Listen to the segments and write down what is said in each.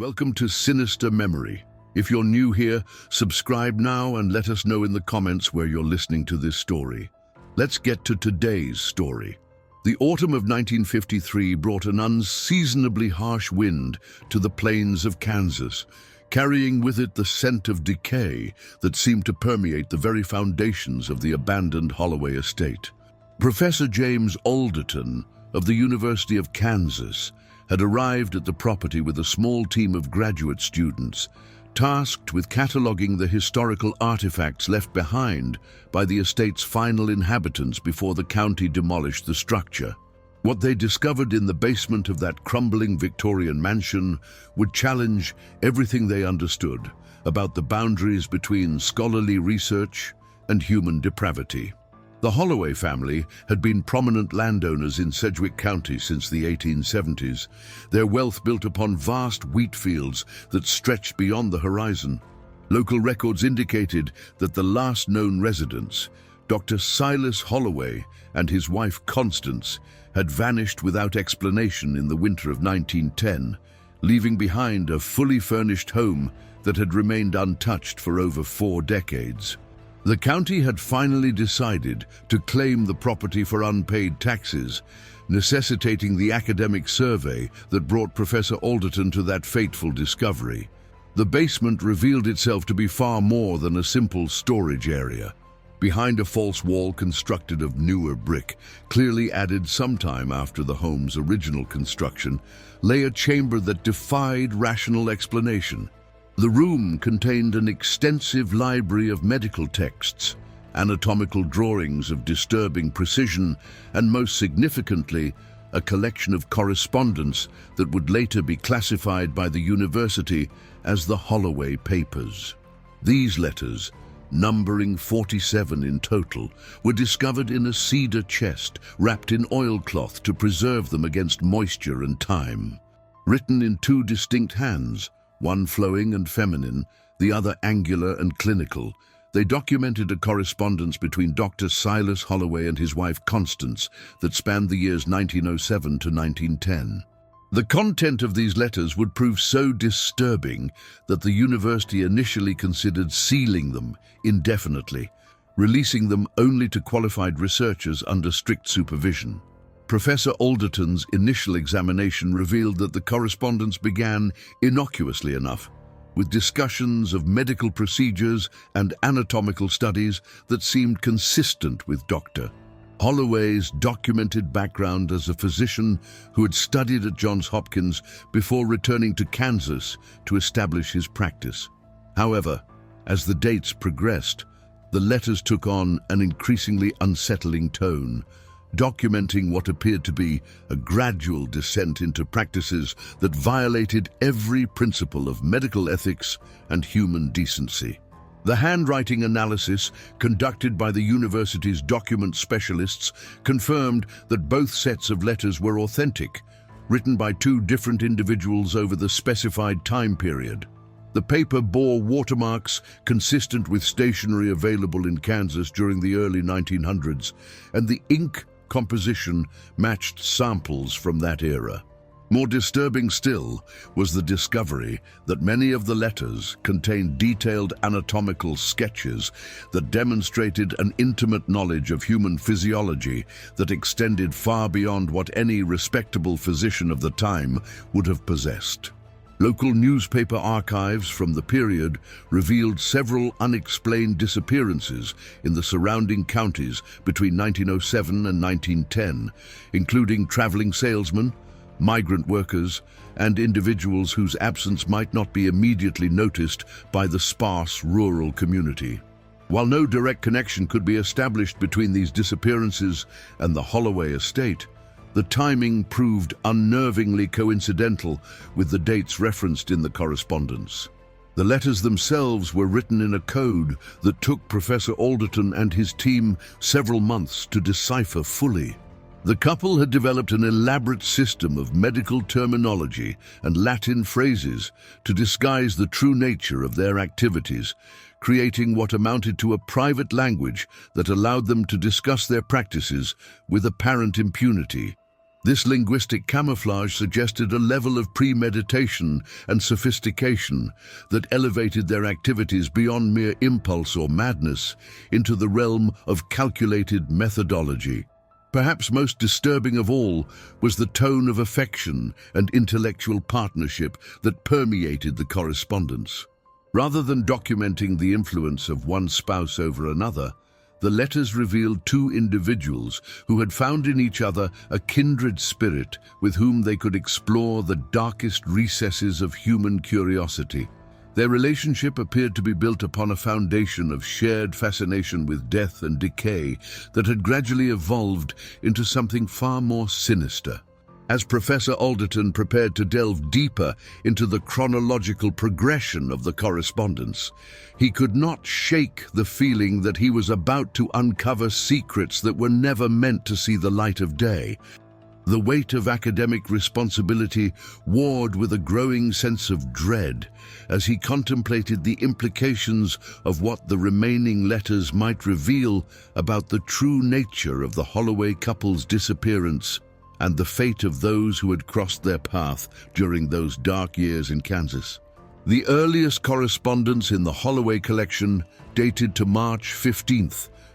Welcome to Sinister Memory. If you're new here, subscribe now and let us know in the comments where you're listening to this story. Let's get to today's story. The autumn of 1953 brought an unseasonably harsh wind to the plains of Kansas, carrying with it the scent of decay that seemed to permeate the very foundations of the abandoned Holloway estate. Professor James Alderton of the University of Kansas had arrived at the property with a small team of graduate students, tasked with cataloging the historical artifacts left behind by the estate's final inhabitants before the county demolished the structure. What they discovered in the basement of that crumbling Victorian mansion would challenge everything they understood about the boundaries between scholarly research and human depravity. The Holloway family had been prominent landowners in Sedgwick County since the 1870s, their wealth built upon vast wheat fields that stretched beyond the horizon. Local records indicated that the last known residents, Dr. Silas Holloway and his wife Constance, had vanished without explanation in the winter of 1910, leaving behind a fully furnished home that had remained untouched for over 4 decades. The county had finally decided to claim the property for unpaid taxes, necessitating the academic survey that brought Professor Alderton to that fateful discovery. The basement revealed itself to be far more than a simple storage area. Behind a false wall constructed of newer brick, clearly added sometime after the home's original construction, lay a chamber that defied rational explanation. The room contained an extensive library of medical texts, anatomical drawings of disturbing precision, and most significantly, a collection of correspondence that would later be classified by the university as the Holloway Papers. These letters, numbering 47 in total, were discovered in a cedar chest wrapped in oilcloth to preserve them against moisture and time. Written in 2 distinct hands, one flowing and feminine, the other angular and clinical, they documented a correspondence between Dr. Silas Holloway and his wife Constance that spanned the years 1907 to 1910. The content of these letters would prove so disturbing that the university initially considered sealing them indefinitely, releasing them only to qualified researchers under strict supervision. Professor Alderton's initial examination revealed that the correspondence began innocuously enough, with discussions of medical procedures and anatomical studies that seemed consistent with Dr. Holloway's documented background as a physician who had studied at Johns Hopkins before returning to Kansas to establish his practice. However, as the dates progressed, the letters took on an increasingly unsettling tone, documenting what appeared to be a gradual descent into practices that violated every principle of medical ethics and human decency. The handwriting analysis conducted by the university's document specialists confirmed that both sets of letters were authentic, written by 2 different individuals over the specified time period. The paper bore watermarks consistent with stationery available in Kansas during the early 1900s, and the ink composition matched samples from that era. More disturbing still was the discovery that many of the letters contained detailed anatomical sketches that demonstrated an intimate knowledge of human physiology that extended far beyond what any respectable physician of the time would have possessed. Local newspaper archives from the period revealed several unexplained disappearances in the surrounding counties between 1907 and 1910, including traveling salesmen, migrant workers, and individuals whose absence might not be immediately noticed by the sparse rural community. While no direct connection could be established between these disappearances and the Holloway estate, the timing proved unnervingly coincidental with the dates referenced in the correspondence. The letters themselves were written in a code that took Professor Alderton and his team several months to decipher fully. The couple had developed an elaborate system of medical terminology and Latin phrases to disguise the true nature of their activities, creating what amounted to a private language that allowed them to discuss their practices with apparent impunity. This linguistic camouflage suggested a level of premeditation and sophistication that elevated their activities beyond mere impulse or madness into the realm of calculated methodology. Perhaps most disturbing of all was the tone of affection and intellectual partnership that permeated the correspondence. Rather than documenting the influence of one spouse over another, the letters revealed two individuals who had found in each other a kindred spirit with whom they could explore the darkest recesses of human curiosity. Their relationship appeared to be built upon a foundation of shared fascination with death and decay that had gradually evolved into something far more sinister. As Professor Alderton prepared to delve deeper into the chronological progression of the correspondence, he could not shake the feeling that he was about to uncover secrets that were never meant to see the light of day. The weight of academic responsibility warred with a growing sense of dread as he contemplated the implications of what the remaining letters might reveal about the true nature of the Holloway couple's disappearance and the fate of those who had crossed their path during those dark years in Kansas. The earliest correspondence in the Holloway collection dated to March 15,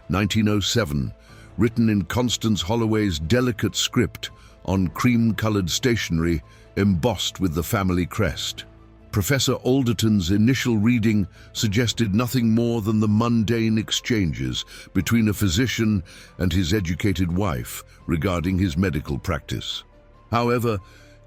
1907, written in Constance Holloway's delicate script on cream-colored stationery embossed with the family crest. Professor Alderton's initial reading suggested nothing more than the mundane exchanges between a physician and his educated wife regarding his medical practice. However,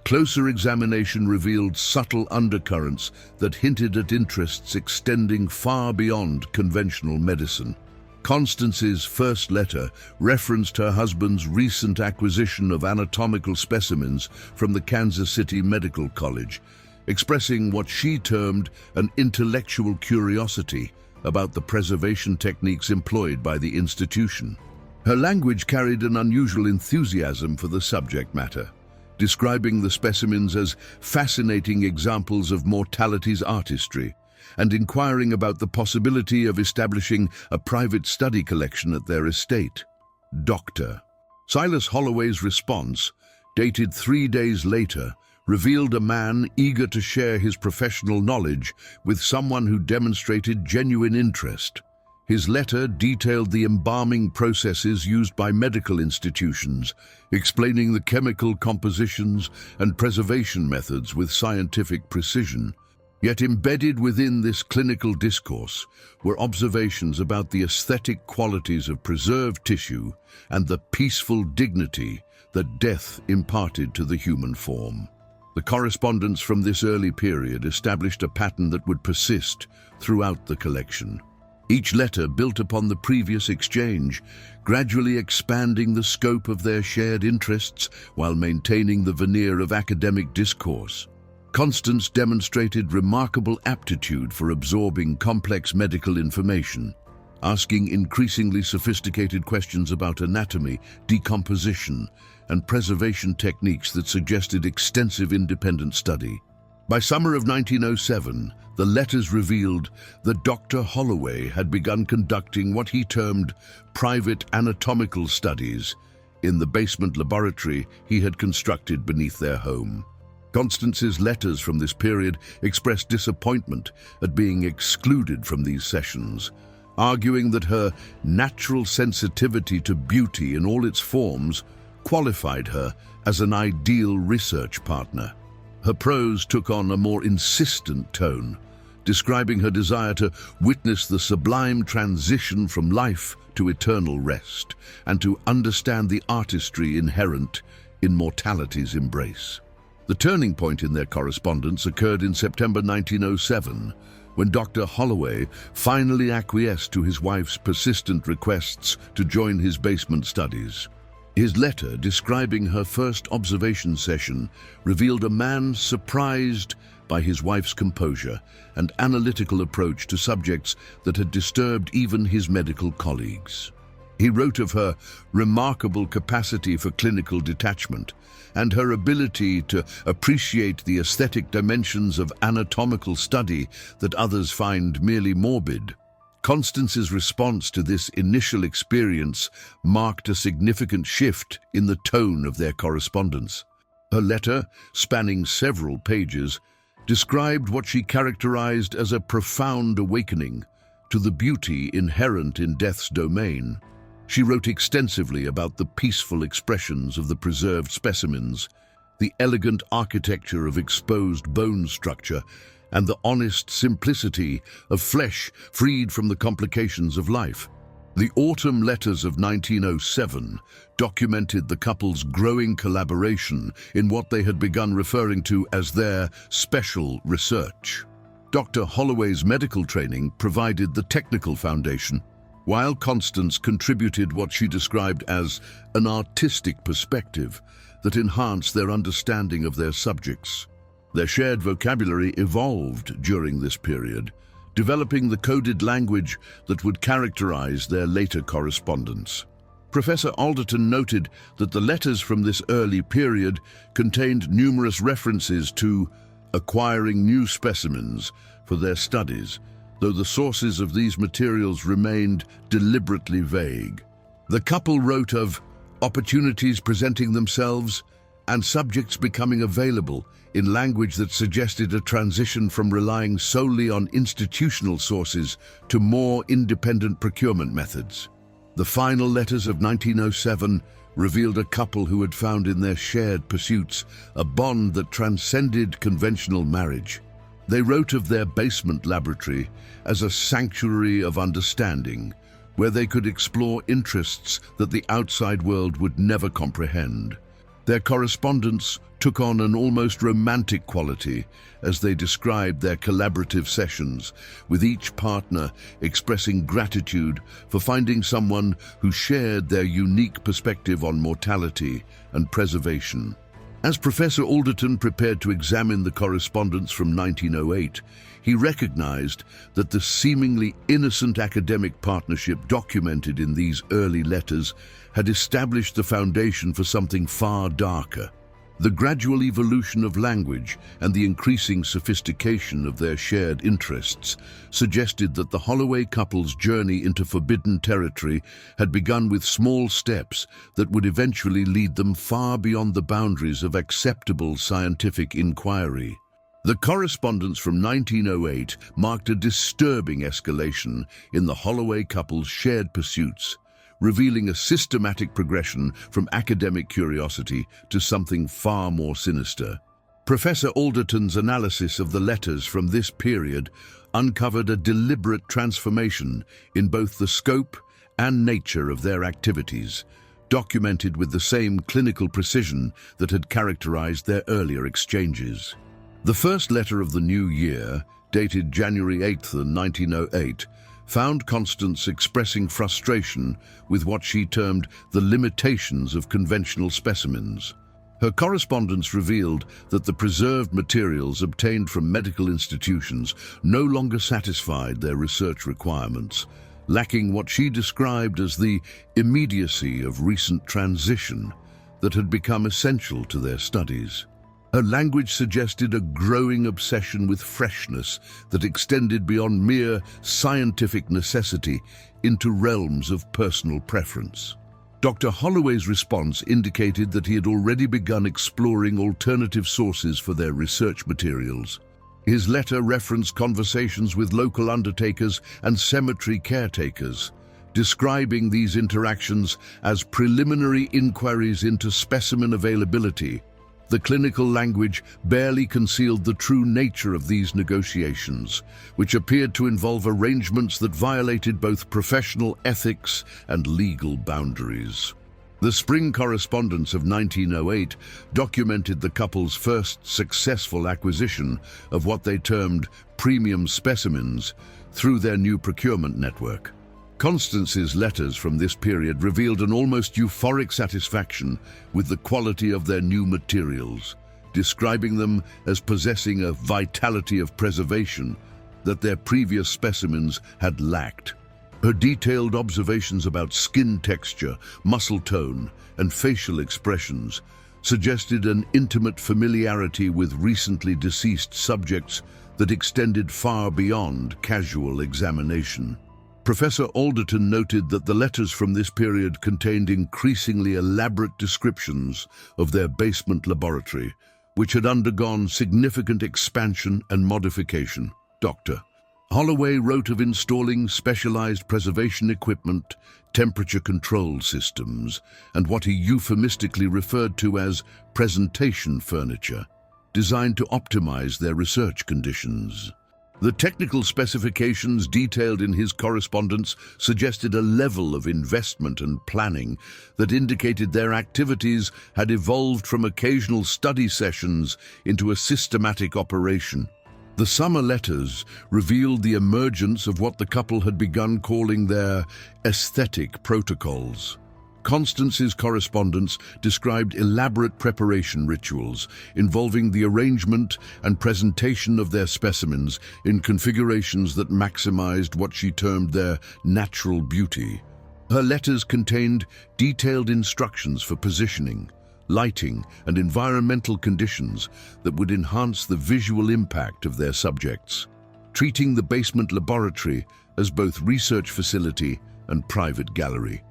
closer examination revealed subtle undercurrents that hinted at interests extending far beyond conventional medicine. Constance's first letter referenced her husband's recent acquisition of anatomical specimens from the Kansas City Medical College, expressing what she termed an intellectual curiosity about the preservation techniques employed by the institution. Her language carried an unusual enthusiasm for the subject matter, describing the specimens as fascinating examples of mortality's artistry, and inquiring about the possibility of establishing a private study collection at their estate. Dr. Silas Holloway's response, dated 3 days later, revealed a man eager to share his professional knowledge with someone who demonstrated genuine interest. His letter detailed the embalming processes used by medical institutions, explaining the chemical compositions and preservation methods with scientific precision. Yet embedded within this clinical discourse were observations about the aesthetic qualities of preserved tissue and the peaceful dignity that death imparted to the human form. The correspondence from this early period established a pattern that would persist throughout the collection. Each letter built upon the previous exchange, gradually expanding the scope of their shared interests while maintaining the veneer of academic discourse. Constance demonstrated remarkable aptitude for absorbing complex medical information, asking increasingly sophisticated questions about anatomy, decomposition, and preservation techniques that suggested extensive independent study. By summer of 1907, the letters revealed that Dr. Holloway had begun conducting what he termed private anatomical studies in the basement laboratory he had constructed beneath their home. Constance's letters from this period expressed disappointment at being excluded from these sessions, arguing that her natural sensitivity to beauty in all its forms qualified her as an ideal research partner. Her prose took on a more insistent tone, describing her desire to witness the sublime transition from life to eternal rest, and to understand the artistry inherent in mortality's embrace. The turning point in their correspondence occurred in September 1907, when Dr. Holloway finally acquiesced to his wife's persistent requests to join his basement studies. His letter describing her first observation session revealed a man surprised by his wife's composure and analytical approach to subjects that had disturbed even his medical colleagues. He wrote of her remarkable capacity for clinical detachment and her ability to appreciate the aesthetic dimensions of anatomical study that others find merely morbid. Constance's response to this initial experience marked a significant shift in the tone of their correspondence. Her letter, spanning several pages, described what she characterized as a profound awakening to the beauty inherent in death's domain. She wrote extensively about the peaceful expressions of the preserved specimens, the elegant architecture of exposed bone structure, and the honest simplicity of flesh freed from the complications of life. The autumn letters of 1907 documented the couple's growing collaboration in what they had begun referring to as their special research. Dr. Holloway's medical training provided the technical foundation, while Constance contributed what she described as an artistic perspective that enhanced their understanding of their subjects. Their shared vocabulary evolved during this period, developing the coded language that would characterize their later correspondence. Professor Alderton noted that the letters from this early period contained numerous references to acquiring new specimens for their studies, though the sources of these materials remained deliberately vague. The couple wrote of opportunities presenting themselves and subjects becoming available in language that suggested a transition from relying solely on institutional sources to more independent procurement methods. The final letters of 1907 revealed a couple who had found in their shared pursuits a bond that transcended conventional marriage. They wrote of their basement laboratory as a sanctuary of understanding, where they could explore interests that the outside world would never comprehend. Their correspondence took on an almost romantic quality as they described their collaborative sessions, with each partner expressing gratitude for finding someone who shared their unique perspective on mortality and preservation. As Professor Alderton prepared to examine the correspondence from 1908, he recognized that the seemingly innocent academic partnership documented in these early letters had established the foundation for something far darker. The gradual evolution of language and the increasing sophistication of their shared interests suggested that the Holloway couple's journey into forbidden territory had begun with small steps that would eventually lead them far beyond the boundaries of acceptable scientific inquiry. The correspondence from 1908 marked a disturbing escalation in the Holloway couple's shared pursuits, revealing a systematic progression from academic curiosity to something far more sinister. Professor Alderton's analysis of the letters from this period uncovered a deliberate transformation in both the scope and nature of their activities, documented with the same clinical precision that had characterized their earlier exchanges. The first letter of the new year, dated January 8th, 1908, found Constance expressing frustration with what she termed the limitations of conventional specimens. Her correspondence revealed that the preserved materials obtained from medical institutions no longer satisfied their research requirements, lacking what she described as the immediacy of recent transition that had become essential to their studies. Her language suggested a growing obsession with freshness that extended beyond mere scientific necessity into realms of personal preference. Dr. Holloway's response indicated that he had already begun exploring alternative sources for their research materials. His letter referenced conversations with local undertakers and cemetery caretakers, describing these interactions as preliminary inquiries into specimen availability. The clinical language barely concealed the true nature of these negotiations, which appeared to involve arrangements that violated both professional ethics and legal boundaries. The spring correspondence of 1908 documented the couple's first successful acquisition of what they termed premium specimens through their new procurement network. Constance's letters from this period revealed an almost euphoric satisfaction with the quality of their new materials, describing them as possessing a vitality of preservation that their previous specimens had lacked. Her detailed observations about skin texture, muscle tone, and facial expressions suggested an intimate familiarity with recently deceased subjects that extended far beyond casual examination. Professor Alderton noted that the letters from this period contained increasingly elaborate descriptions of their basement laboratory, which had undergone significant expansion and modification. Dr. Holloway wrote of installing specialized preservation equipment, temperature control systems, and what he euphemistically referred to as presentation furniture, designed to optimize their research conditions. The technical specifications detailed in his correspondence suggested a level of investment and planning that indicated their activities had evolved from occasional study sessions into a systematic operation. The summer letters revealed the emergence of what the couple had begun calling their aesthetic protocols. Constance's correspondence described elaborate preparation rituals involving the arrangement and presentation of their specimens in configurations that maximized what she termed their natural beauty. Her letters contained detailed instructions for positioning, lighting, and environmental conditions that would enhance the visual impact of their subjects, treating the basement laboratory as both research facility and private gallery.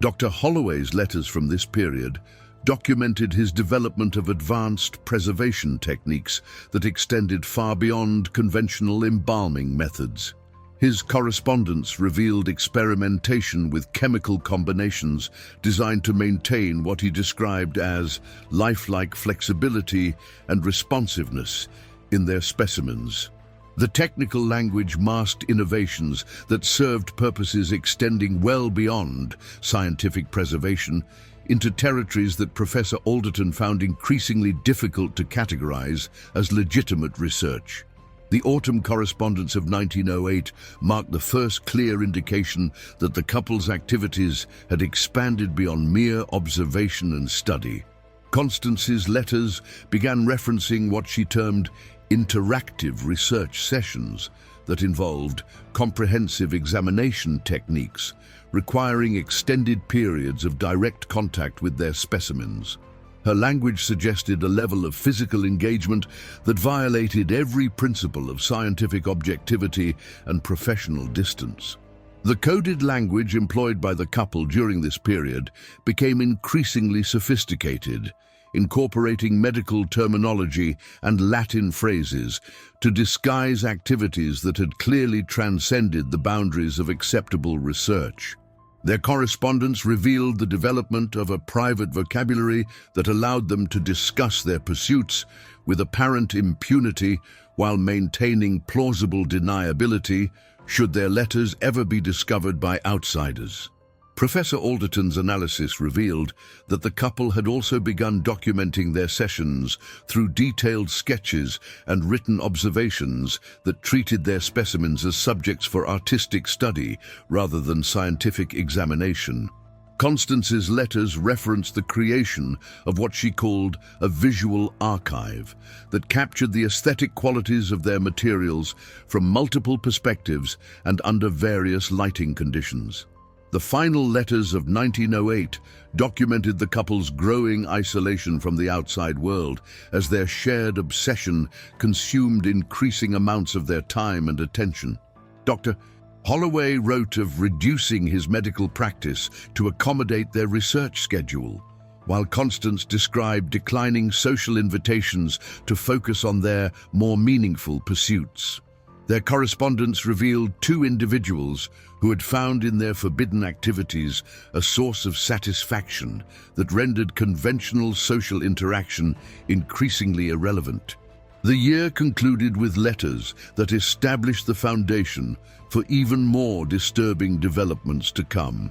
Dr. Holloway's letters from this period documented his development of advanced preservation techniques that extended far beyond conventional embalming methods. His correspondence revealed experimentation with chemical combinations designed to maintain what he described as lifelike flexibility and responsiveness in their specimens. The technical language masked innovations that served purposes extending well beyond scientific preservation into territories that Professor Alderton found increasingly difficult to categorize as legitimate research. The autumn correspondence of 1908 marked the first clear indication that the couple's activities had expanded beyond mere observation and study. Constance's letters began referencing what she termed interactive research sessions that involved comprehensive examination techniques, requiring extended periods of direct contact with their specimens. Her language suggested a level of physical engagement that violated every principle of scientific objectivity and professional distance. The coded language employed by the couple during this period became increasingly sophisticated, incorporating medical terminology and Latin phrases to disguise activities that had clearly transcended the boundaries of acceptable research. Their correspondence revealed the development of a private vocabulary that allowed them to discuss their pursuits with apparent impunity while maintaining plausible deniability should their letters ever be discovered by outsiders. Professor Alderton's analysis revealed that the couple had also begun documenting their sessions through detailed sketches and written observations that treated their specimens as subjects for artistic study rather than scientific examination. Constance's letters referenced the creation of what she called a visual archive that captured the aesthetic qualities of their materials from multiple perspectives and under various lighting conditions. The final letters of 1908 documented the couple's growing isolation from the outside world as their shared obsession consumed increasing amounts of their time and attention. Dr. Holloway wrote of reducing his medical practice to accommodate their research schedule, while Constance described declining social invitations to focus on their more meaningful pursuits. Their correspondence revealed two individuals who had found in their forbidden activities a source of satisfaction that rendered conventional social interaction increasingly irrelevant. The year concluded with letters that established the foundation for even more disturbing developments to come.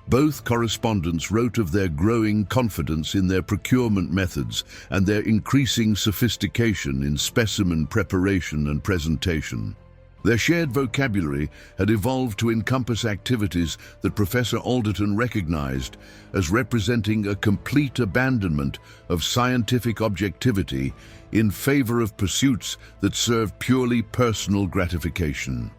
Both correspondents wrote of their growing confidence in their procurement methods and their increasing sophistication in specimen preparation and presentation. Their shared vocabulary had evolved to encompass activities that Professor Alderton recognized as representing a complete abandonment of scientific objectivity in favor of pursuits that served purely personal gratification.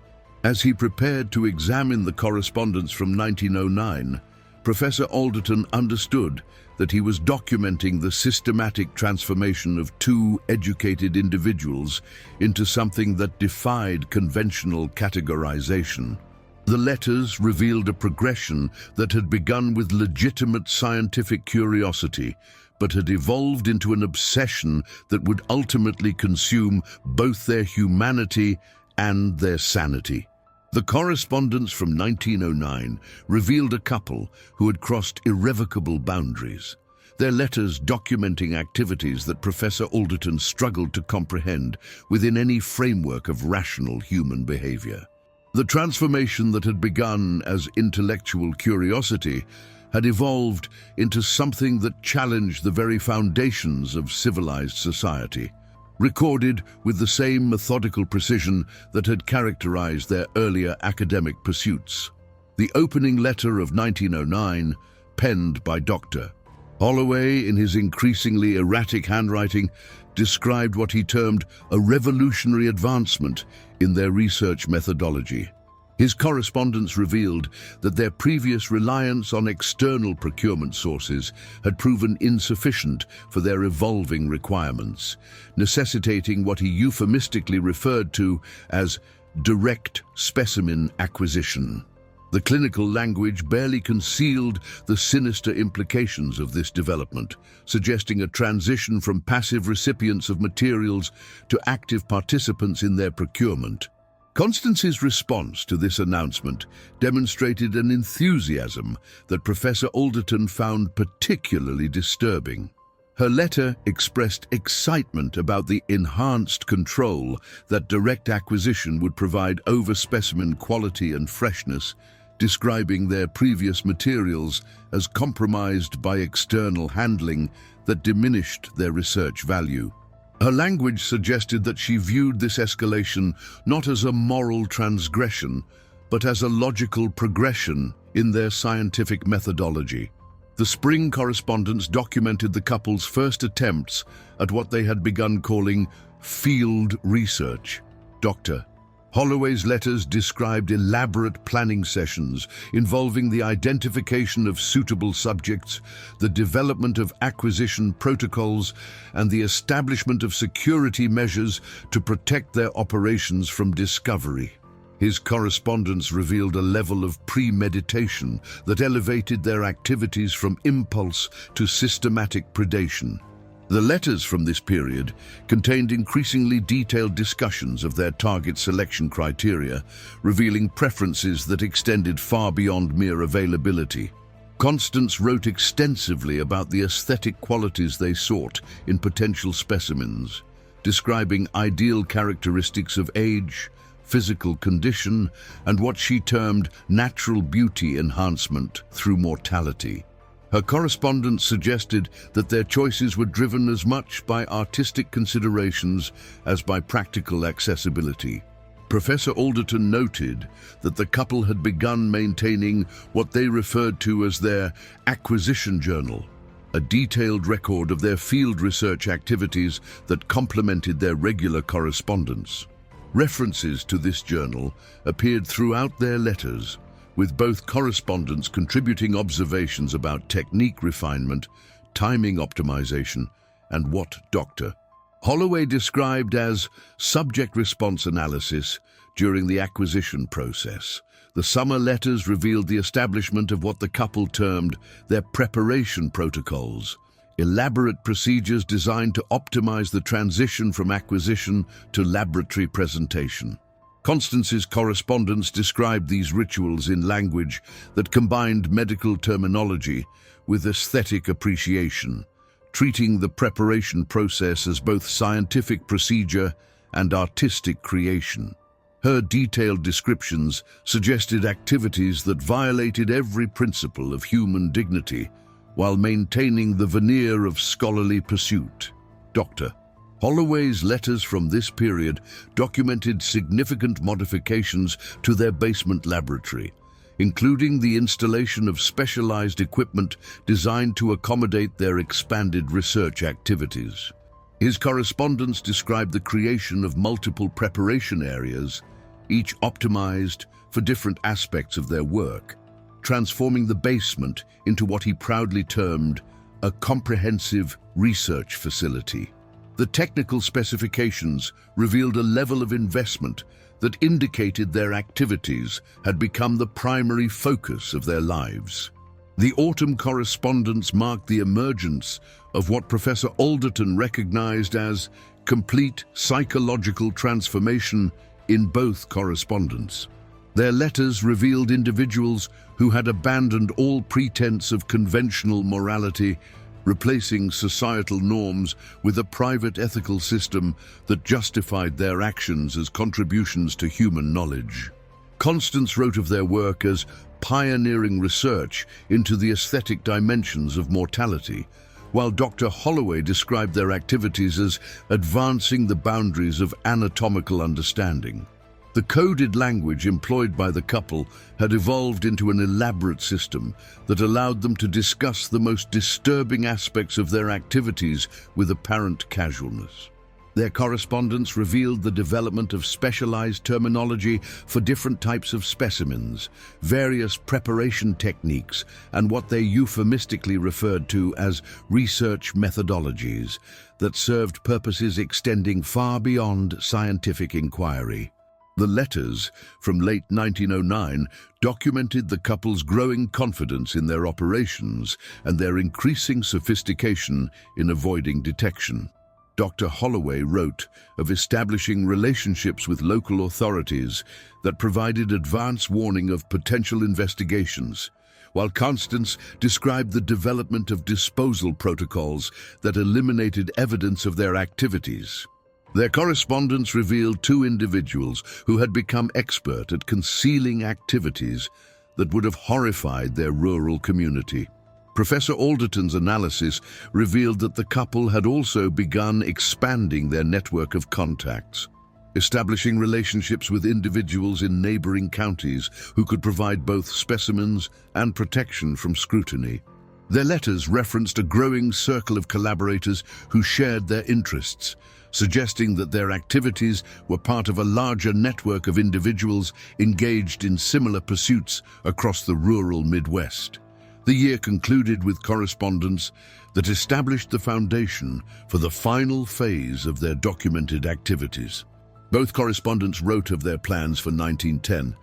As he prepared to examine the correspondence from 1909, Professor Alderton understood that he was documenting the systematic transformation of two educated individuals into something that defied conventional categorization. The letters revealed a progression that had begun with legitimate scientific curiosity, but had evolved into an obsession that would ultimately consume both their humanity and their sanity. The correspondence from 1909 revealed a couple who had crossed irrevocable boundaries, their letters documenting activities that Professor Alderton struggled to comprehend within any framework of rational human behavior. The transformation that had begun as intellectual curiosity had evolved into something that challenged the very foundations of civilized society, recorded with the same methodical precision that had characterized their earlier academic pursuits. The opening letter of 1909, penned by Dr. Holloway in his increasingly erratic handwriting, described what he termed a revolutionary advancement in their research methodology. His correspondence revealed that their previous reliance on external procurement sources had proven insufficient for their evolving requirements, necessitating what he euphemistically referred to as direct specimen acquisition. The clinical language barely concealed the sinister implications of this development, suggesting a transition from passive recipients of materials to active participants in their procurement. Constance's response to this announcement demonstrated an enthusiasm that Professor Alderton found particularly disturbing. Her letter expressed excitement about the enhanced control that direct acquisition would provide over specimen quality and freshness, describing their previous materials as compromised by external handling that diminished their research value. Her language suggested that she viewed this escalation not as a moral transgression, but as a logical progression in their scientific methodology. The spring correspondence documented the couple's first attempts at what they had begun calling field research. Dr. Holloway's letters described elaborate planning sessions involving the identification of suitable subjects, the development of acquisition protocols, and the establishment of security measures to protect their operations from discovery. His correspondence revealed a level of premeditation that elevated their activities from impulse to systematic predation. The letters from this period contained increasingly detailed discussions of their target selection criteria, revealing preferences that extended far beyond mere availability. Constance wrote extensively about the aesthetic qualities they sought in potential specimens, describing ideal characteristics of age, physical condition, and what she termed natural beauty enhancement through mortality. Her correspondence suggested that their choices were driven as much by artistic considerations as by practical accessibility. Professor Alderton noted that the couple had begun maintaining what they referred to as their acquisition journal, a detailed record of their field research activities that complemented their regular correspondence. References to this journal appeared throughout their letters, with both correspondents contributing observations about technique refinement, timing optimization, and what Dr. Holloway described as subject-response analysis during the acquisition process. The summer letters revealed the establishment of what the couple termed their preparation protocols, elaborate procedures designed to optimize the transition from acquisition to laboratory presentation. Constance's correspondence described these rituals in language that combined medical terminology with aesthetic appreciation, treating the preparation process as both scientific procedure and artistic creation. Her detailed descriptions suggested activities that violated every principle of human dignity while maintaining the veneer of scholarly pursuit. Dr. Holloway's letters from this period documented significant modifications to their basement laboratory, including the installation of specialized equipment designed to accommodate their expanded research activities. His correspondence described the creation of multiple preparation areas, each optimized for different aspects of their work, transforming the basement into what he proudly termed a comprehensive research facility. The technical specifications revealed a level of investment that indicated their activities had become the primary focus of their lives. The autumn correspondence marked the emergence of what Professor Alderton recognized as complete psychological transformation in both correspondents. Their letters revealed individuals who had abandoned all pretense of conventional morality, replacing societal norms with a private ethical system that justified their actions as contributions to human knowledge. Constance wrote of their work as pioneering research into the aesthetic dimensions of mortality, while Dr. Holloway described their activities as advancing the boundaries of anatomical understanding. The coded language employed by the couple had evolved into an elaborate system that allowed them to discuss the most disturbing aspects of their activities with apparent casualness. Their correspondence revealed the development of specialized terminology for different types of specimens, various preparation techniques, and what they euphemistically referred to as research methodologies that served purposes extending far beyond scientific inquiry. The letters from late 1909 documented the couple's growing confidence in their operations and their increasing sophistication in avoiding detection. Dr. Holloway wrote of establishing relationships with local authorities that provided advance warning of potential investigations, while Constance described the development of disposal protocols that eliminated evidence of their activities. Their correspondence revealed two individuals who had become expert at concealing activities that would have horrified their rural community. Professor Alderton's analysis revealed that the couple had also begun expanding their network of contacts, establishing relationships with individuals in neighboring counties who could provide both specimens and protection from scrutiny. Their letters referenced a growing circle of collaborators who shared their interests, suggesting that their activities were part of a larger network of individuals engaged in similar pursuits across the rural Midwest. The year concluded with correspondence that established the foundation for the final phase of their documented activities. Both correspondents wrote of their plans for 1910,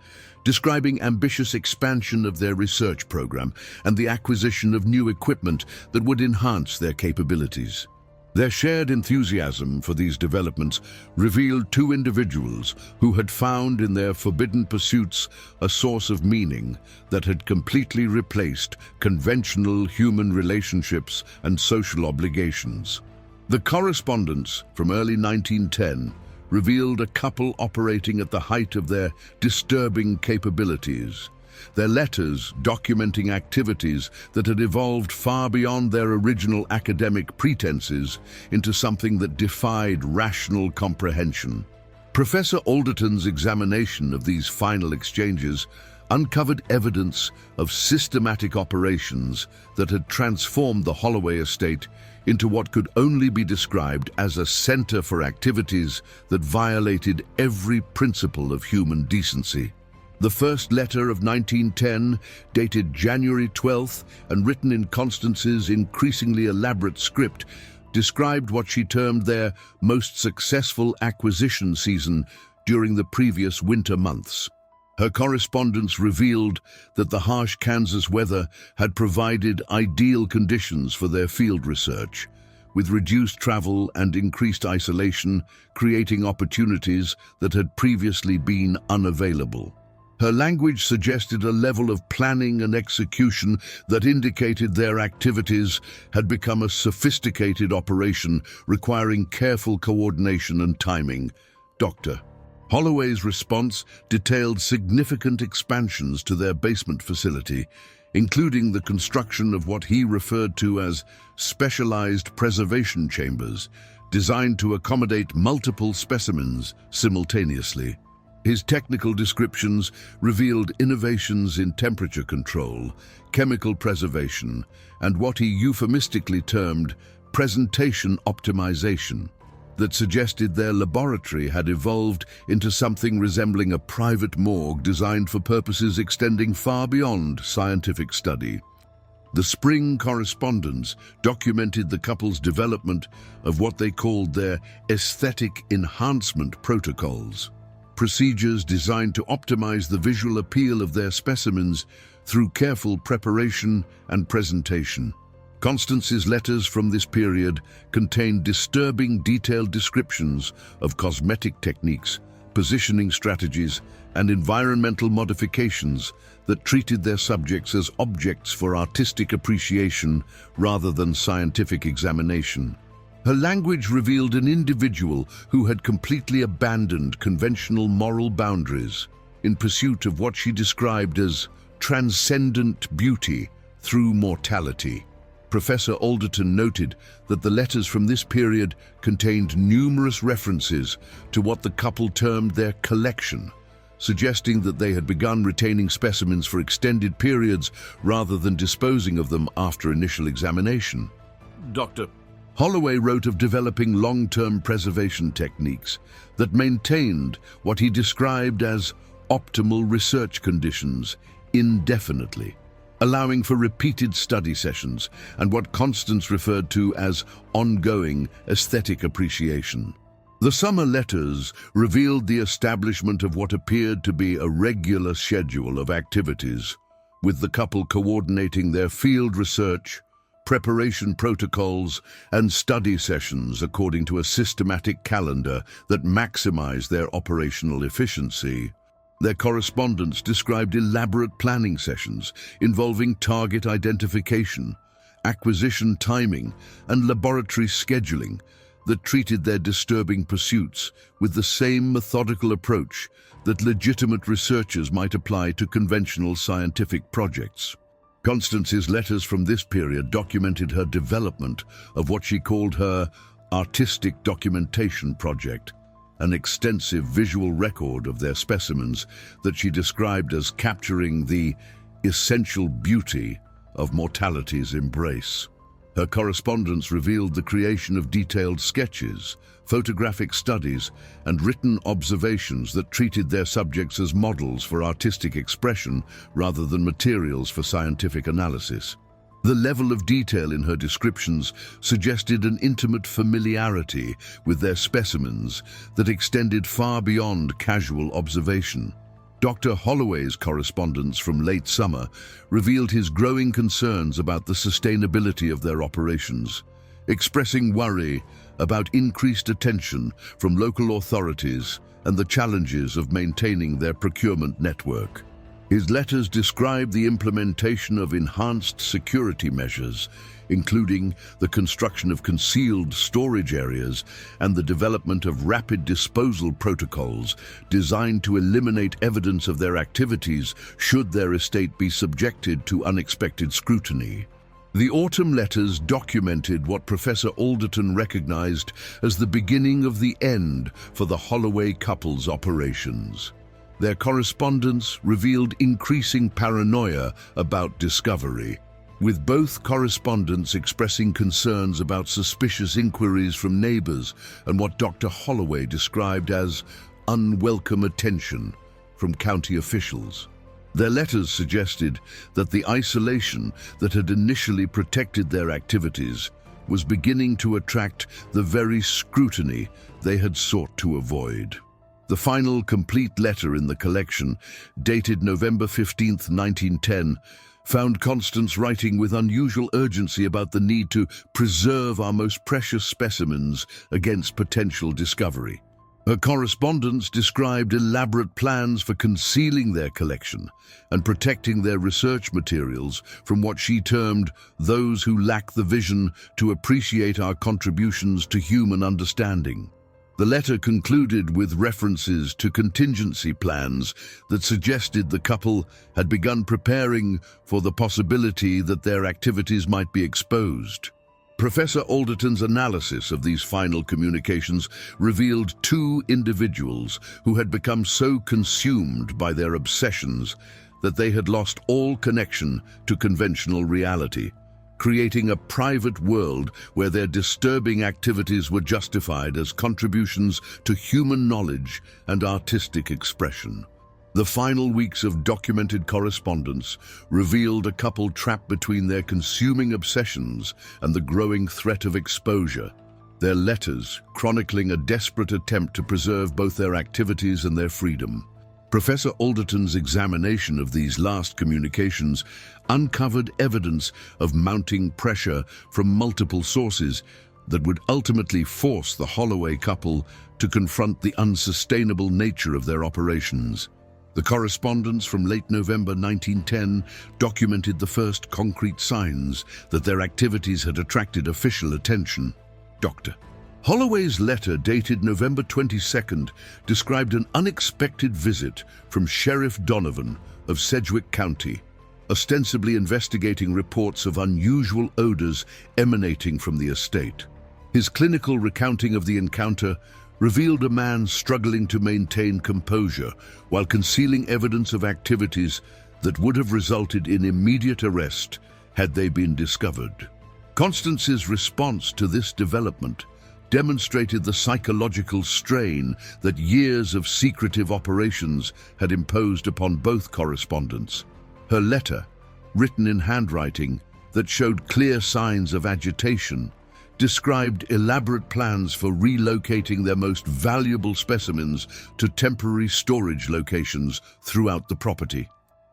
describing ambitious expansion of their research program and the acquisition of new equipment that would enhance their capabilities. Their shared enthusiasm for these developments revealed two individuals who had found in their forbidden pursuits a source of meaning that had completely replaced conventional human relationships and social obligations. The correspondence from early 1910 revealed a couple operating at the height of their disturbing capabilities. Their letters documenting activities that had evolved far beyond their original academic pretenses into something that defied rational comprehension. Professor Alderton's examination of these final exchanges uncovered evidence of systematic operations that had transformed the Holloway estate into what could only be described as a center for activities that violated every principle of human decency. The first letter of 1910, dated January 12th and written in Constance's increasingly elaborate script, described what she termed their most successful acquisition season during the previous winter months. Her correspondence revealed that the harsh Kansas weather had provided ideal conditions for their field research, with reduced travel and increased isolation creating opportunities that had previously been unavailable. Her language suggested a level of planning and execution that indicated their activities had become a sophisticated operation requiring careful coordination and timing. Dr. Holloway's response detailed significant expansions to their basement facility, including the construction of what he referred to as specialized preservation chambers, designed to accommodate multiple specimens simultaneously. His technical descriptions revealed innovations in temperature control, chemical preservation, and what he euphemistically termed presentation optimization, that suggested their laboratory had evolved into something resembling a private morgue designed for purposes extending far beyond scientific study. The spring correspondence documented the couple's development of what they called their aesthetic enhancement protocols. procedures designed to optimize the visual appeal of their specimens through careful preparation and presentation. Constance's letters from this period contained disturbing, detailed descriptions of cosmetic techniques, positioning strategies, and environmental modifications that treated their subjects as objects for artistic appreciation rather than scientific examination. Her language revealed an individual who had completely abandoned conventional moral boundaries in pursuit of what she described as transcendent beauty through mortality. Professor Alderton noted that the letters from this period contained numerous references to what the couple termed their collection, suggesting that they had begun retaining specimens for extended periods rather than disposing of them after initial examination. Dr. Holloway wrote of developing long-term preservation techniques that maintained what he described as optimal research conditions indefinitely, allowing for repeated study sessions and what Constance referred to as ongoing aesthetic appreciation. The summer letters revealed the establishment of what appeared to be a regular schedule of activities, with the couple coordinating their field research, preparation protocols, and study sessions according to a systematic calendar that maximized their operational efficiency. Their correspondence described elaborate planning sessions involving target identification, acquisition timing, and laboratory scheduling that treated their disturbing pursuits with the same methodical approach that legitimate researchers might apply to conventional scientific projects. Constance's letters from this period documented her development of what she called her artistic documentation project, an extensive visual record of their specimens that she described as capturing the essential beauty of mortality's embrace. Her correspondence revealed the creation of detailed sketches, photographic studies, and written observations that treated their subjects as models for artistic expression rather than materials for scientific analysis. The level of detail in her descriptions suggested an intimate familiarity with their specimens that extended far beyond casual observation. Dr. Holloway's correspondence from late summer revealed his growing concerns about the sustainability of their operations, expressing worry about increased attention from local authorities and the challenges of maintaining their procurement network. His letters describe the implementation of enhanced security measures, including the construction of concealed storage areas and the development of rapid disposal protocols designed to eliminate evidence of their activities should their estate be subjected to unexpected scrutiny. The autumn letters documented what Professor Alderton recognized as the beginning of the end for the Holloway couple's operations. Their correspondence revealed increasing paranoia about discovery, with both correspondents expressing concerns about suspicious inquiries from neighbors and what Dr. Holloway described as unwelcome attention from county officials. Their letters suggested that the isolation that had initially protected their activities was beginning to attract the very scrutiny they had sought to avoid. The final complete letter in the collection, dated November 15, 1910, found Constance writing with unusual urgency about the need to preserve our most precious specimens against potential discovery. Her correspondence described elaborate plans for concealing their collection and protecting their research materials from what she termed those who lack the vision to appreciate our contributions to human understanding. The letter concluded with references to contingency plans that suggested the couple had begun preparing for the possibility that their activities might be exposed. Professor Alderton's analysis of these final communications revealed two individuals who had become so consumed by their obsessions that they had lost all connection to conventional reality, creating a private world where their disturbing activities were justified as contributions to human knowledge and artistic expression. The final weeks of documented correspondence revealed a couple trapped between their consuming obsessions and the growing threat of exposure. their letters chronicling a desperate attempt to preserve both their activities and their freedom. Professor Alderton's examination of these last communications uncovered evidence of mounting pressure from multiple sources that would ultimately force the Holloway couple to confront the unsustainable nature of their operations. The correspondence from late November 1910 documented the first concrete signs that their activities had attracted official attention. Dr. Holloway's letter, dated November 22nd, described an unexpected visit from Sheriff Donovan of Sedgwick County, ostensibly investigating reports of unusual odors emanating from the estate. His clinical recounting of the encounter revealed a man struggling to maintain composure while concealing evidence of activities that would have resulted in immediate arrest had they been discovered. Constance's response to this development demonstrated the psychological strain that years of secretive operations had imposed upon both correspondents. Her letter, written in handwriting that showed clear signs of agitation, described elaborate plans for relocating their most valuable specimens to temporary storage locations throughout the property.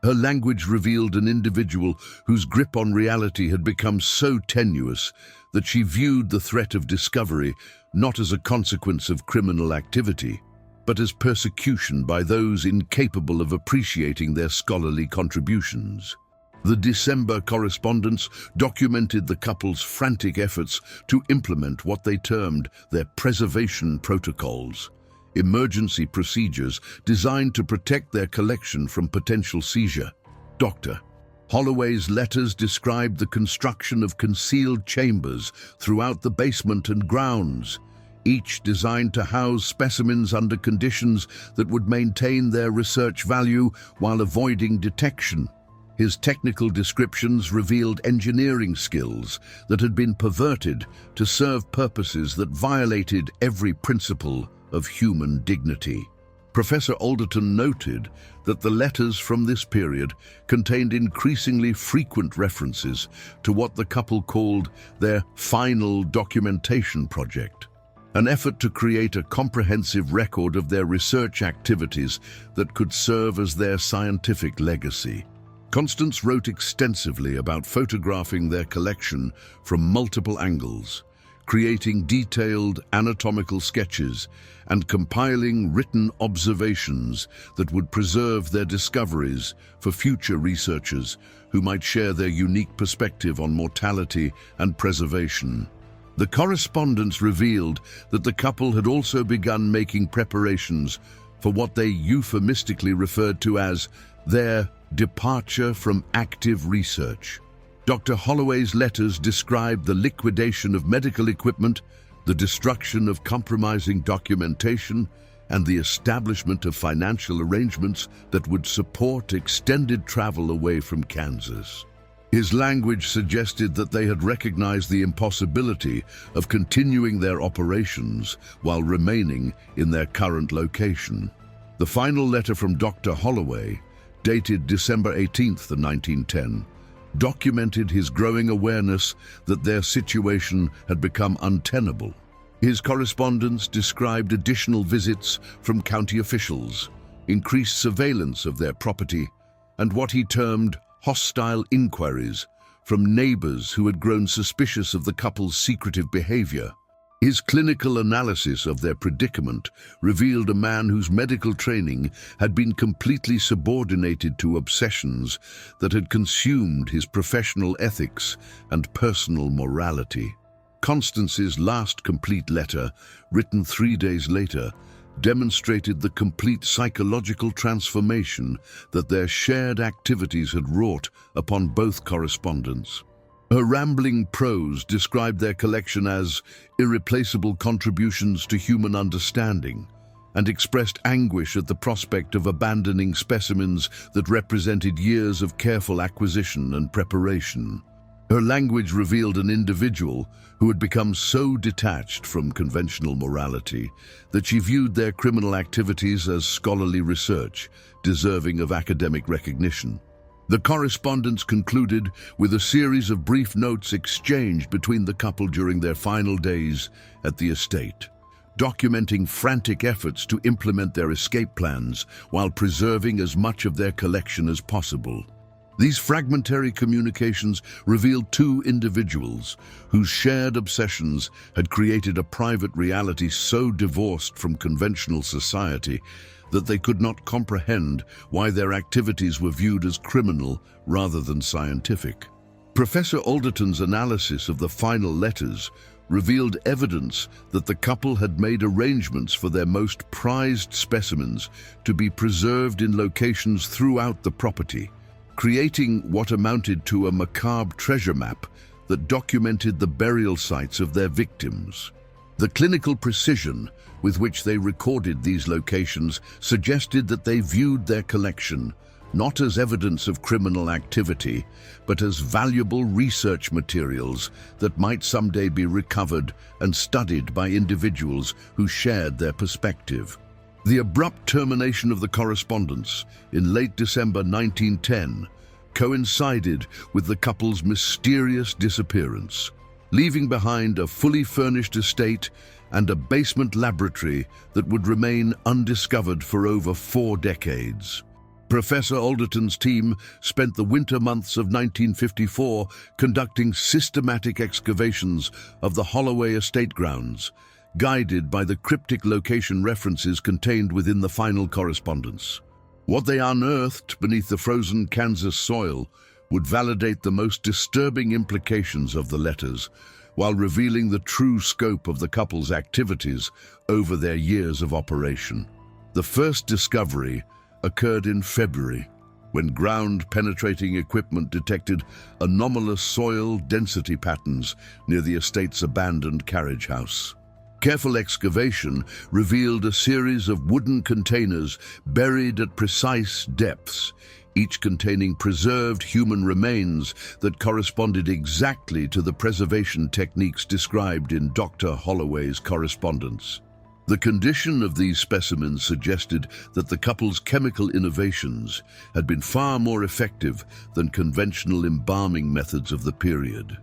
Her language revealed an individual whose grip on reality had become so tenuous that she viewed the threat of discovery not as a consequence of criminal activity, but as persecution by those incapable of appreciating their scholarly contributions. The December correspondence documented the couple's frantic efforts to implement what they termed their preservation protocols, emergency procedures designed to protect their collection from potential seizure. Dr. Holloway's letters described the construction of concealed chambers throughout the basement and grounds, each designed to house specimens under conditions that would maintain their research value while avoiding detection. His technical descriptions revealed engineering skills that had been perverted to serve purposes that violated every principle of human dignity. Professor Alderton noted that the letters from this period contained increasingly frequent references to what the couple called their final documentation project, an effort to create a comprehensive record of their research activities that could serve as their scientific legacy. Constance wrote extensively about photographing their collection from multiple angles, creating detailed anatomical sketches and compiling written observations that would preserve their discoveries for future researchers who might share their unique perspective on mortality and preservation. The correspondence revealed that the couple had also begun making preparations for what they euphemistically referred to as their departure from active research. Dr. Holloway's letters described the liquidation of medical equipment, the destruction of compromising documentation, and the establishment of financial arrangements that would support extended travel away from Kansas. His language suggested that they had recognized the impossibility of continuing their operations while remaining in their current location. The final letter from Dr. Holloway, dated December 18th, 1910, documented his growing awareness that their situation had become untenable. His correspondence described additional visits from county officials, increased surveillance of their property, and what he termed hostile inquiries from neighbors who had grown suspicious of the couple's secretive behavior. His clinical analysis of their predicament revealed a man whose medical training had been completely subordinated to obsessions that had consumed his professional ethics and personal morality. Constance's last complete letter, written 3 days later, demonstrated the complete psychological transformation that their shared activities had wrought upon both correspondents. Her rambling prose described their collection as irreplaceable contributions to human understanding and expressed anguish at the prospect of abandoning specimens that represented years of careful acquisition and preparation. Her language revealed an individual who had become so detached from conventional morality that she viewed their criminal activities as scholarly research, deserving of academic recognition. The correspondence concluded with a series of brief notes exchanged between the couple during their final days at the estate, documenting frantic efforts to implement their escape plans while preserving as much of their collection as possible. These fragmentary communications revealed two individuals whose shared obsessions had created a private reality so divorced from conventional society that they could not comprehend why their activities were viewed as criminal rather than scientific. Professor Alderton's analysis of the final letters revealed evidence that the couple had made arrangements for their most prized specimens to be preserved in locations throughout the property, creating what amounted to a macabre treasure map that documented the burial sites of their victims. The clinical precision with which they recorded these locations suggested that they viewed their collection not as evidence of criminal activity, but as valuable research materials that might someday be recovered and studied by individuals who shared their perspective. The abrupt termination of the correspondence in late December 1910 coincided with the couple's mysterious disappearance, leaving behind a fully furnished estate and a basement laboratory that would remain undiscovered for over 4 decades. Professor Alderton's team spent the winter months of 1954 conducting systematic excavations of the Holloway estate grounds, guided by the cryptic location references contained within the final correspondence. What they unearthed beneath the frozen Kansas soil would validate the most disturbing implications of the letters, while revealing the true scope of the couple's activities over their years of operation. The first discovery occurred in February, when ground-penetrating equipment detected anomalous soil density patterns near the estate's abandoned carriage house. Careful excavation revealed a series of wooden containers buried at precise depths, each containing preserved human remains that corresponded exactly to the preservation techniques described in Dr. Holloway's correspondence. The condition of these specimens suggested that the couple's chemical innovations had been far more effective than conventional embalming methods of the period.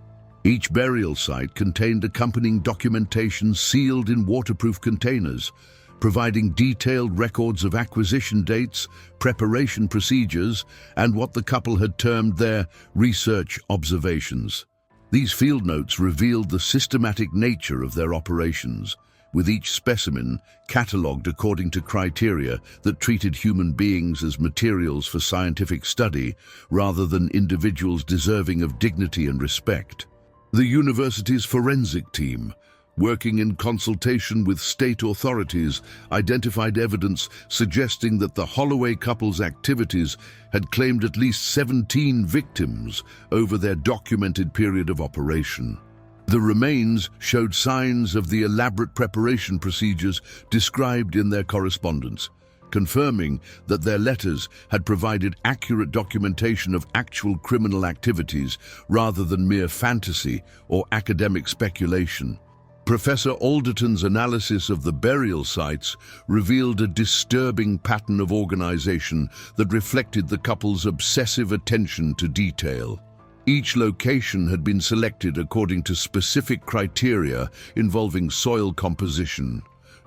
Each burial site contained accompanying documentation sealed in waterproof containers, providing detailed records of acquisition dates, preparation procedures, and what the couple had termed their research observations. These field notes revealed the systematic nature of their operations, with each specimen catalogued according to criteria that treated human beings as materials for scientific study rather than individuals deserving of dignity and respect. The university's forensic team, working in consultation with state authorities, identified evidence suggesting that the Holloway couple's activities had claimed at least 17 victims over their documented period of operation. The remains showed signs of the elaborate preparation procedures described in their correspondence, confirming that their letters had provided accurate documentation of actual criminal activities rather than mere fantasy or academic speculation. Professor Alderton's analysis of the burial sites revealed a disturbing pattern of organization that reflected the couple's obsessive attention to detail. Each location had been selected according to specific criteria involving soil composition,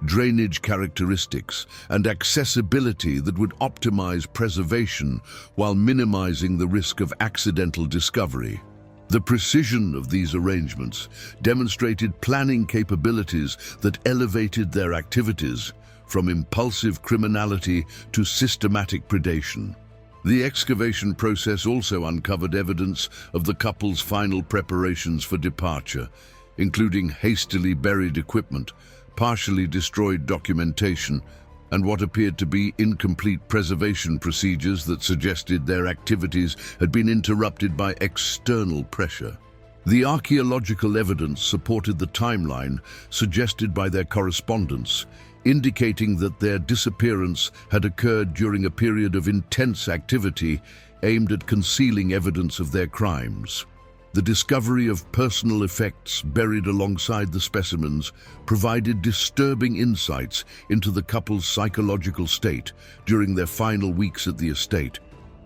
drainage characteristics, and accessibility that would optimize preservation while minimizing the risk of accidental discovery. The precision of these arrangements demonstrated planning capabilities that elevated their activities from impulsive criminality to systematic predation. The excavation process also uncovered evidence of the couple's final preparations for departure, including hastily buried equipment, partially destroyed documentation, and what appeared to be incomplete preservation procedures that suggested their activities had been interrupted by external pressure. The archaeological evidence supported the timeline suggested by their correspondence, indicating that their disappearance had occurred during a period of intense activity aimed at concealing evidence of their crimes. The discovery of personal effects buried alongside the specimens provided disturbing insights into the couple's psychological state during their final weeks at the estate.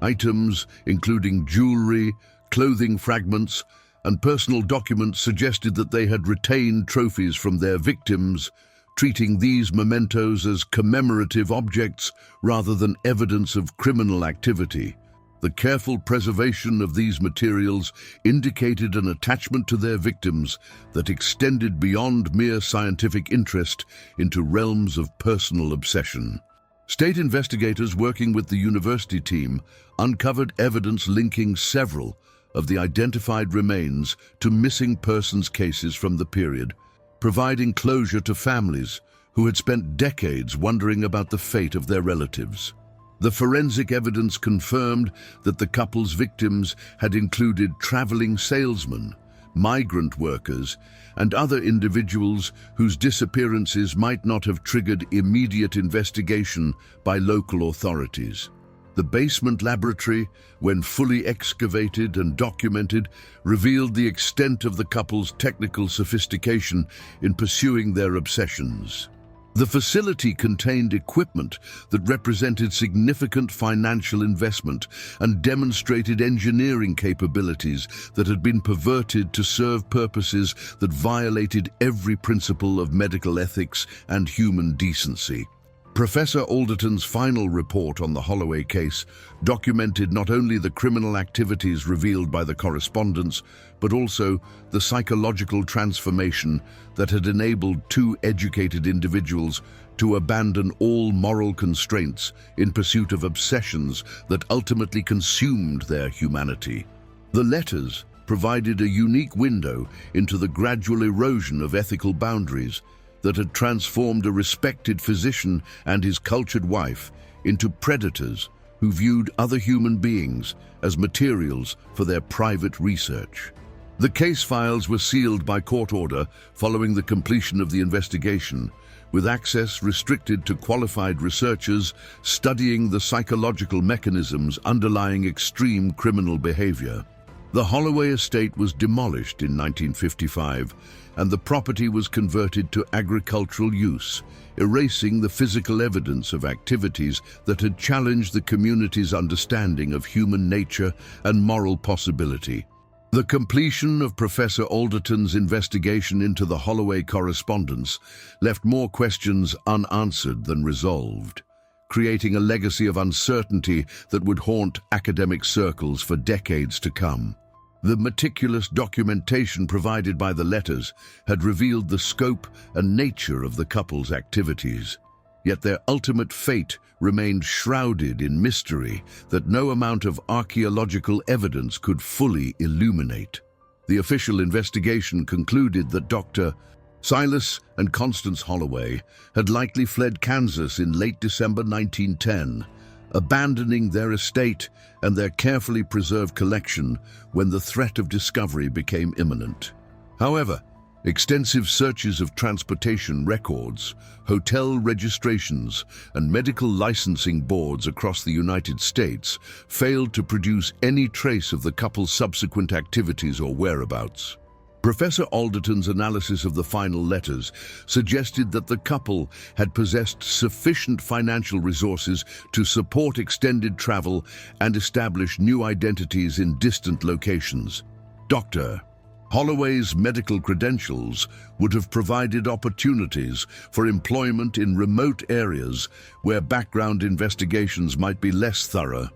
Items, including jewelry, clothing fragments, and personal documents, suggested that they had retained trophies from their victims, treating these mementos as commemorative objects rather than evidence of criminal activity. The careful preservation of these materials indicated an attachment to their victims that extended beyond mere scientific interest into realms of personal obsession. State investigators working with the university team uncovered evidence linking several of the identified remains to missing persons cases from the period, providing closure to families who had spent decades wondering about the fate of their relatives. The forensic evidence confirmed that the couple's victims had included traveling salesmen, migrant workers, and other individuals whose disappearances might not have triggered immediate investigation by local authorities. The basement laboratory, when fully excavated and documented, revealed the extent of the couple's technical sophistication in pursuing their obsessions. The facility contained equipment that represented significant financial investment and demonstrated engineering capabilities that had been perverted to serve purposes that violated every principle of medical ethics and human decency. Professor Alderton's final report on the Holloway case documented not only the criminal activities revealed by the correspondence, but also the psychological transformation that had enabled two educated individuals to abandon all moral constraints in pursuit of obsessions that ultimately consumed their humanity. The letters provided a unique window into the gradual erosion of ethical boundaries that had transformed a respected physician and his cultured wife into predators who viewed other human beings as materials for their private research. The case files were sealed by court order following the completion of the investigation, with access restricted to qualified researchers studying the psychological mechanisms underlying extreme criminal behavior. The Holloway estate was demolished in 1955, and the property was converted to agricultural use, erasing the physical evidence of activities that had challenged the community's understanding of human nature and moral possibility. The completion of Professor Alderton's investigation into the Holloway correspondence left more questions unanswered than resolved, creating a legacy of uncertainty that would haunt academic circles for decades to come. The meticulous documentation provided by the letters had revealed the scope and nature of the couple's activities, yet their ultimate fate remained shrouded in mystery that no amount of archaeological evidence could fully illuminate. The official investigation concluded that Dr. Silas and Constance Holloway had likely fled Kansas in late December 1910, abandoning their estate and their carefully preserved collection when the threat of discovery became imminent. However, extensive searches of transportation records, hotel registrations, and medical licensing boards across the United States failed to produce any trace of the couple's subsequent activities or whereabouts. Professor Alderton's analysis of the final letters suggested that the couple had possessed sufficient financial resources to support extended travel and establish new identities in distant locations. Dr. Holloway's medical credentials would have provided opportunities for employment in remote areas where background investigations might be less thorough,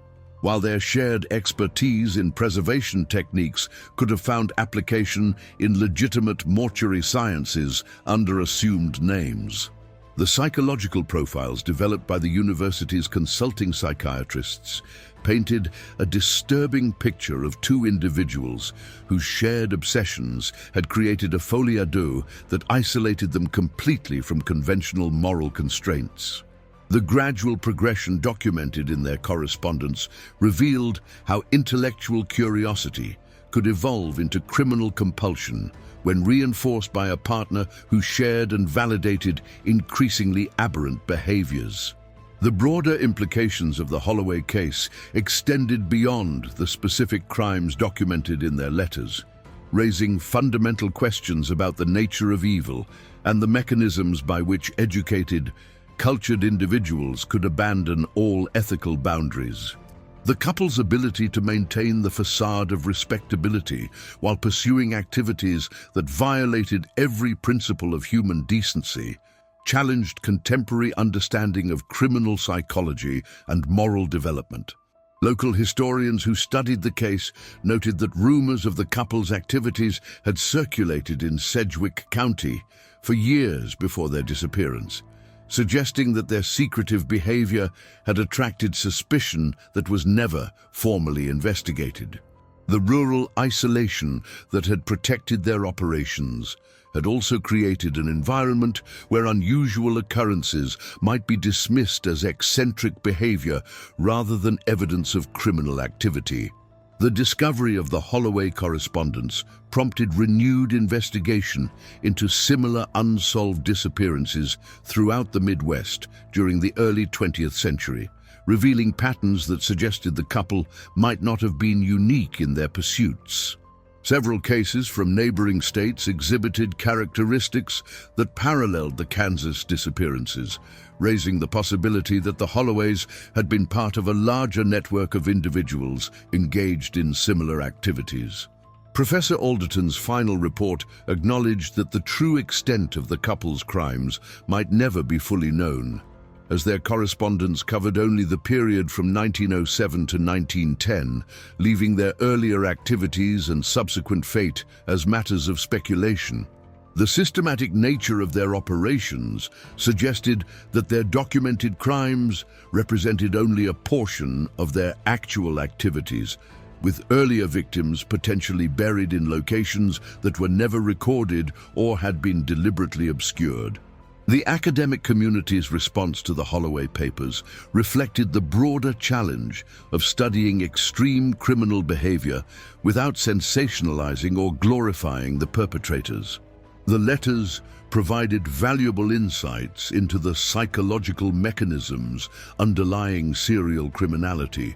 while their shared expertise in preservation techniques could have found application in legitimate mortuary sciences under assumed names. The psychological profiles developed by the university's consulting psychiatrists painted a disturbing picture of two individuals whose shared obsessions had created a folie à deux that isolated them completely from conventional moral constraints. The gradual progression documented in their correspondence revealed how intellectual curiosity could evolve into criminal compulsion when reinforced by a partner who shared and validated increasingly aberrant behaviors. The broader implications of the Holloway case extended beyond the specific crimes documented in their letters, raising fundamental questions about the nature of evil and the mechanisms by which educated, cultured individuals could abandon all ethical boundaries. The couple's ability to maintain the facade of respectability while pursuing activities that violated every principle of human decency challenged contemporary understanding of criminal psychology and moral development. Local historians who studied the case noted that rumors of the couple's activities had circulated in Sedgwick County for years before their disappearance, suggesting that their secretive behavior had attracted suspicion that was never formally investigated. The rural isolation that had protected their operations had also created an environment where unusual occurrences might be dismissed as eccentric behavior rather than evidence of criminal activity. The discovery of the Holloway correspondence prompted renewed investigation into similar unsolved disappearances throughout the Midwest during the early 20th century, revealing patterns that suggested the couple might not have been unique in their pursuits. Several cases from neighboring states exhibited characteristics that paralleled the Kansas disappearances, raising the possibility that the Holloways had been part of a larger network of individuals engaged in similar activities. Professor Alderton's final report acknowledged that the true extent of the couple's crimes might never be fully known, as their correspondence covered only the period from 1907 to 1910, leaving their earlier activities and subsequent fate as matters of speculation. The systematic nature of their operations suggested that their documented crimes represented only a portion of their actual activities, with earlier victims potentially buried in locations that were never recorded or had been deliberately obscured. The academic community's response to the Holloway papers reflected the broader challenge of studying extreme criminal behavior without sensationalizing or glorifying the perpetrators. The letters provided valuable insights into the psychological mechanisms underlying serial criminality,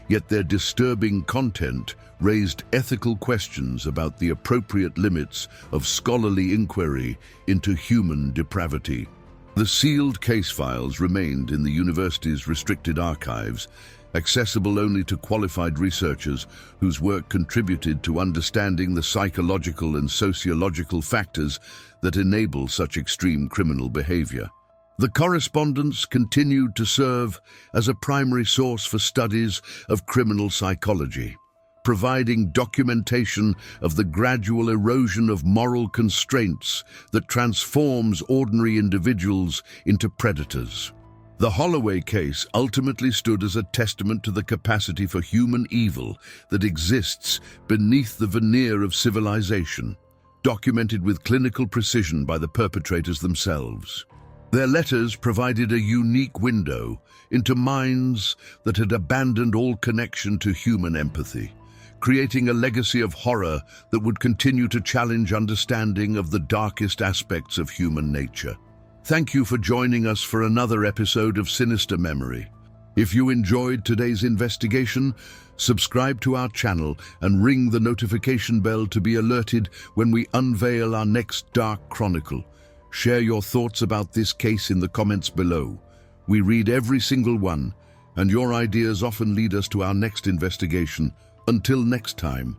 yet their disturbing content raised ethical questions about the appropriate limits of scholarly inquiry into human depravity. The sealed case files remained in the university's restricted archives, accessible only to qualified researchers whose work contributed to understanding the psychological and sociological factors that enable such extreme criminal behavior. The correspondence continued to serve as a primary source for studies of criminal psychology, providing documentation of the gradual erosion of moral constraints that transforms ordinary individuals into predators. The Holloway case ultimately stood as a testament to the capacity for human evil that exists beneath the veneer of civilization, documented with clinical precision by the perpetrators themselves. Their letters provided a unique window into minds that had abandoned all connection to human empathy, creating a legacy of horror that would continue to challenge understanding of the darkest aspects of human nature. Thank you for joining us for another episode of Sinister Memory. If you enjoyed today's investigation, subscribe to our channel and ring the notification bell to be alerted when we unveil our next dark chronicle. Share your thoughts about this case in the comments below. We read every single one, and your ideas often lead us to our next investigation. Until next time.